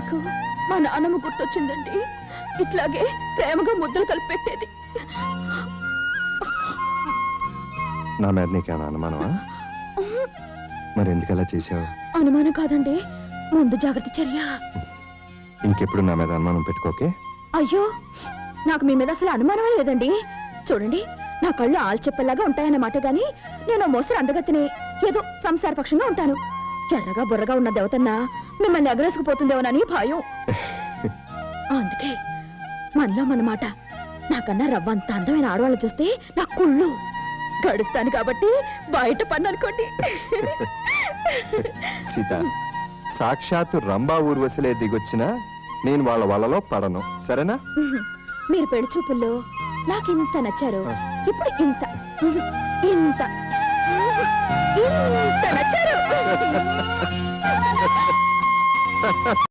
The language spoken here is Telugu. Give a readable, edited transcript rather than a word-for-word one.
నాకు మా నాన్నమ్మ గుర్తొచ్చిందండి. ఇట్లాగే ప్రేమగా ముద్దలు కలిపి పెట్టేది. నా మీద నీకేమైనా అనుమానమా? మరి ఎందుకలా చేసావు? అనుమానం కాదండి, ముందు జాగ్రత్త చర్య. ఇంకెప్పుడు నా మీద అనుమానం పెట్టుకోకే. అయ్యో, నాకు మీ మీద అసలు అనుమానమే లేదండి. చూడండి, నా కళ్ళు ఆల్చెప్పలాగా ఉంటాయన్నమాట గాని నేను మోసరి అందగతిని ఏదో సంసారపక్షంగా ఉంటాను. ఎర్రగా బుర్రగా ఉన్న దేవతన్న మిమ్మల్ని ఎగరేసుకుపోతుందేమోనని భయం. అందుకే మనలో మనమాట. నాకన్నా రవ్వంత అందమైన ఆడవాళ్ళు చూస్తే నా కుళ్ళు. గడుస్తాను కాబట్టి బయట పన్ను అనుకోండి. సీత, సాక్షాత్తు రంభా ఊర్వశిలే దిగొచ్చినా నేను వాళ్ళ వలలో పడను, సరేనా? మీరు పెళ్లి చూపుల్లో నాకింత నచ్చారు, ఇప్పుడు ఇంత ఇంత ఇంత నచ్చారు.